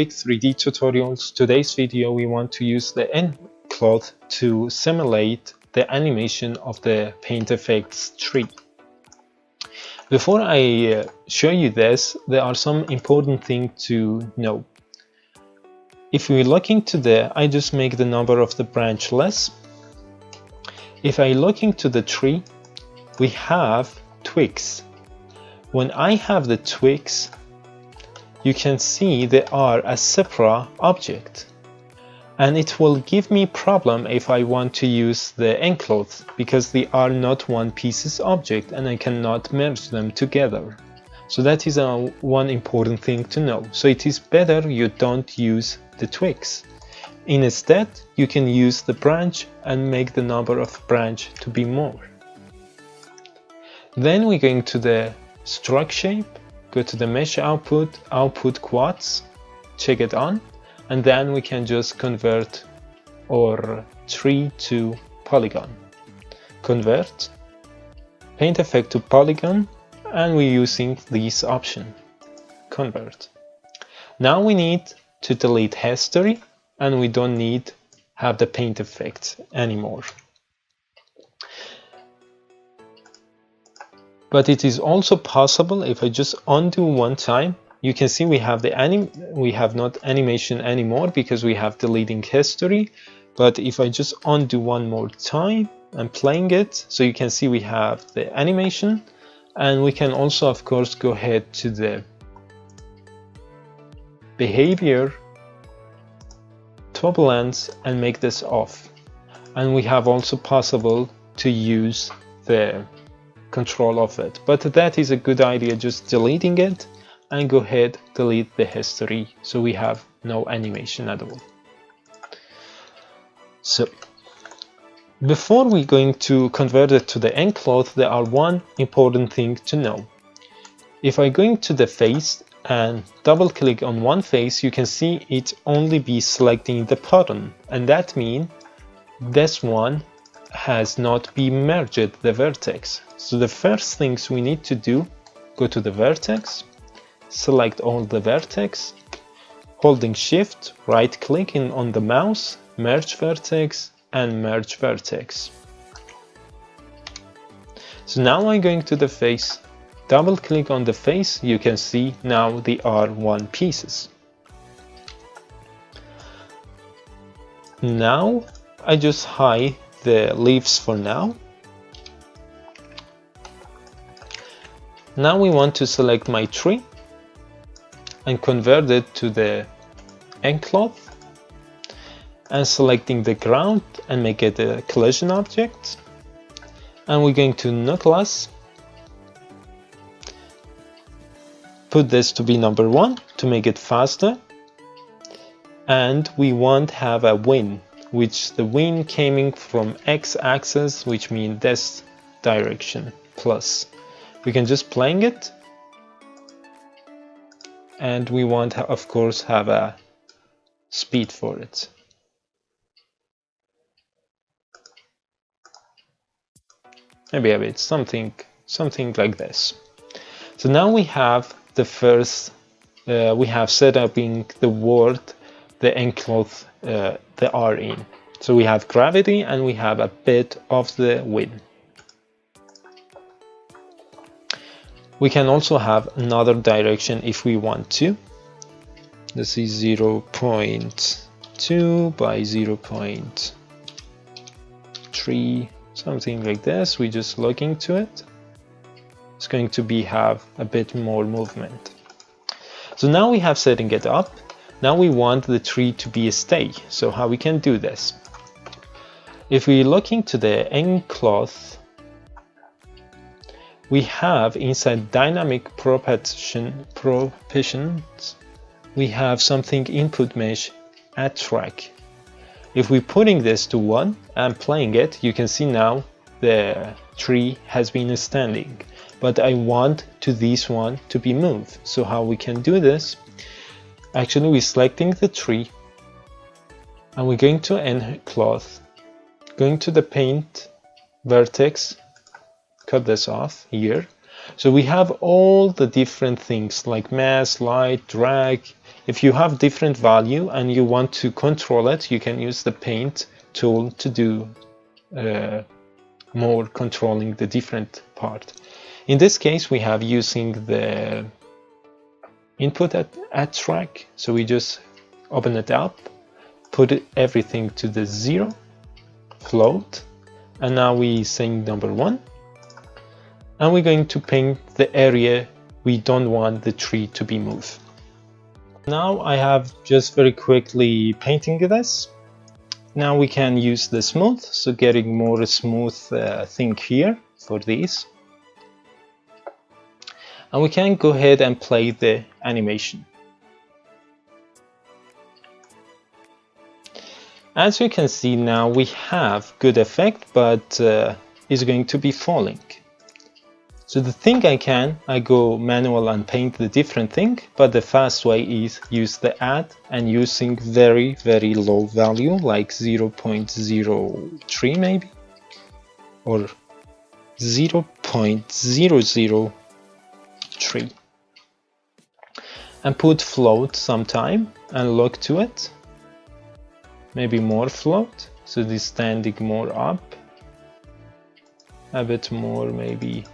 3D tutorials. Today's video we want to use the ncloth to simulate the animation of the paint effects tree. Before I show you this, there are some important things to know. If we look into I just make the number of the branch less. If I look into the tree, we have twigs. When I have the twigs, you can see they are a separate object, and it will give me problem if I want to use the ncloth because they are not one pieces object and I cannot merge them together. So that is one important thing to know. So it is better you don't use the twigs. Instead, you can use the branch and make the number of branch to be more. Then we're going to the stroke shape. Go to the mesh output quads, check it on, and then we can just convert our tree to polygon. Convert, paint effect to polygon, and we're using this option, convert. Now we need to delete history, and we don't need have the paint effect anymore. But it is also possible if I just undo one time, you can see we have not animation anymore because we have deleting history. But if I just undo one more time and playing it, so you can see we have the animation, and we can also of course go ahead to the behavior, turbulence, and make this off. And we have also possible to use the control of it, but that is a good idea just deleting it, and go ahead delete the history so we have no animation at all. So before we're going to convert it to the ncloth, there are one important thing to know. If I go into the face and double click on one face, you can see it only be selecting the pattern, and that means this one has not been merged the vertex. So the first things we need to do, go to the vertex, select all the vertex, holding shift, right clicking on the mouse, merge vertex and merge vertex. So now I'm going to the face, double click on the face, you can see now they are one pieces. Now I just hide the leaves for now. Now we want to select my tree and convert it to the ncloth, and selecting the ground and make it a collision object, and we're going to ncloth, put this to be number 1 to make it faster, and we want to have a wind, which the wind coming from x-axis, which means this direction plus. We can just playing it, and we want to of course have a speed for it. Maybe a bit something like this. So now we have the first we have set up in the word the ncloth the R in. So we have gravity and we have a bit of the wind. We can also have another direction if we want to. This is 0.2 by 0.3, something like this. We just look into it. It's going to have a bit more movement. So now we have setting it up. Now we want the tree to be a stay. So how we can do this? If we look into the ncloth, we have inside dynamic proportions, we have something input mesh add track. If we're putting this to 1 and playing it, you can see now the tree has been standing, but I want this one to be moved. So how we can do this? Actually, we're selecting the tree and we're going to ncloth, going to the paint vertex, cut this off here. So we have all the different things like mass, light, drag, If you have different value and you want to control it, you can use the paint tool to do more controlling the different part. In this case, we have using the input at track. So we just open it up, put everything to the 0, float, and now we saying number 1. And we're going to paint the area we don't want the tree to be moved. Now I have just very quickly painting this. Now we can use the smooth, so getting more smooth thing here for these. And we can go ahead and play the animation. As you can see now, we have good effect, but it's going to be falling. So the thing I go manual and paint the different thing, but the fast way is use the add and using very, very low value, like 0.03 maybe, or 0.003. And put float sometime and look to it. Maybe more float, so this standing more up. A bit more maybe.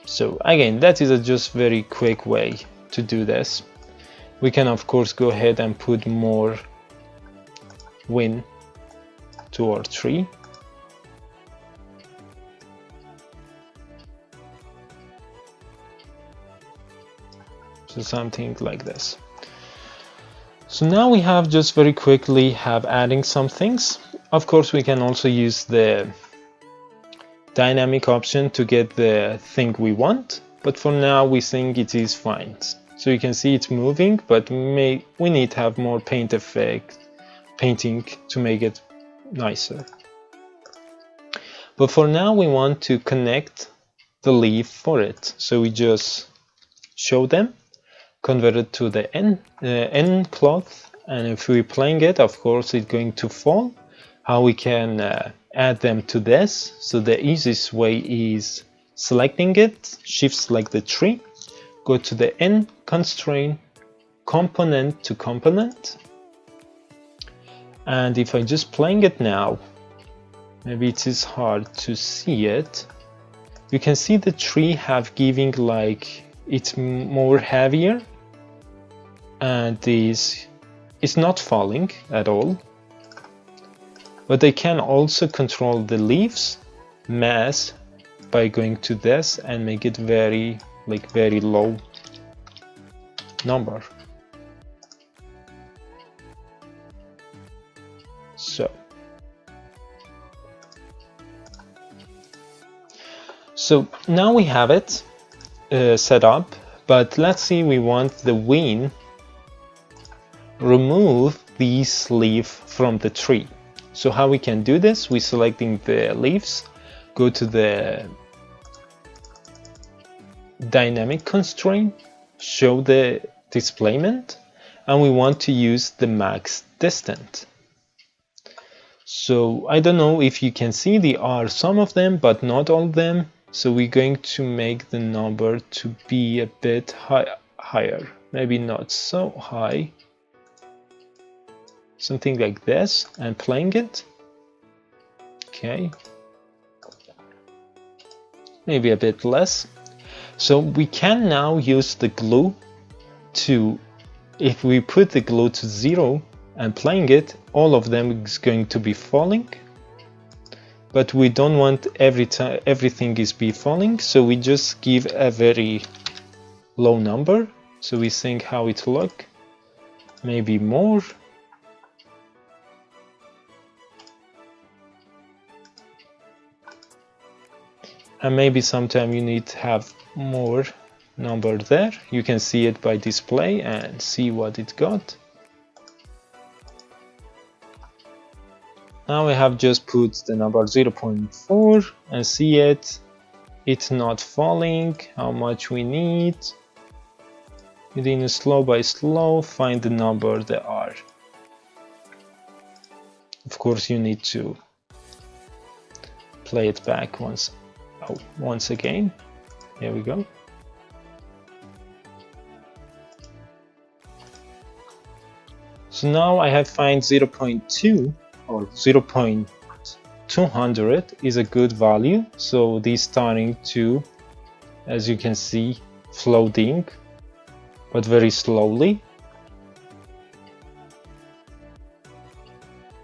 So again, that is a just very quick way to do this. We can of course go ahead and put more wind to our tree. So something like this. So now we have just very quickly have adding some things. Of course, we can also use the dynamic option to get the thing we want, but for now we think it is fine. So you can see it's moving, but we need to have more paint effect painting to make it nicer. But for now we want to connect the leaf for it, so we just show them, convert it to the ncloth, and if we're playing it, of course it's going to fall. How we can add them to this? So the easiest way is selecting it, shift select the tree, go to the N constraint, component to component, and if I just playing it now, maybe it is hard to see it. You can see the tree have giving like it's more heavier, and it's not falling at all. But they can also control the leaves mass by going to this and make it very low number. So now we have it set up, but let's see, we want the wind remove these leaves from the tree. So how we can do this? We selecting the leaves, go to the dynamic constraint, show the displacement, and we want to use the max distance. So I don't know if you can see, there are some of them, but not all of them. So we're going to make the number to be a bit higher, maybe not so high. Something like this, and playing it. Okay. Maybe a bit less. So we can now use the glue to, if we put the glue to 0 and playing it, all of them is going to be falling. But we don't want everything is be falling, so we just give a very low number. So we think how it look. Maybe more. And maybe sometime you need to have more number there. You can see it by display and see what it got. Now we have just put the number 0.4 and see it. It's not falling. How much we need? Within slow by slow, find the number there are. Of course, you need to play it back once again. Here we go. So now I have find 0.2 or 0.200 is a good value. So this starting to, as you can see, floating, but very slowly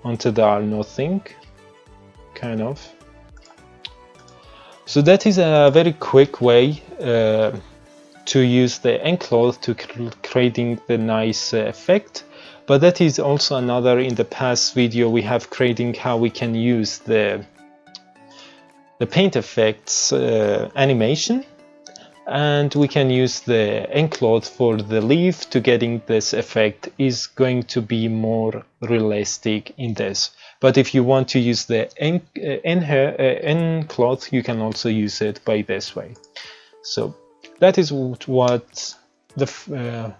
until there are nothing, kind of. So that is a very quick way to use the ncloth to creating the nice effect. But that is also another, in the past video we have creating how we can use the paint effects animation, and we can use the ncloth for the leaf to getting this effect is going to be more realistic in this. But if you want to use the ncloth, you can also use it by this way. So that is what the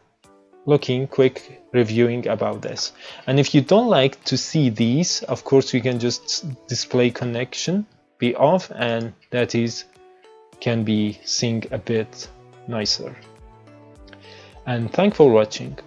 looking quick reviewing about this. And if you don't like to see these, of course you can just display connection be off, and that is can be seen a bit nicer. And thanks for watching.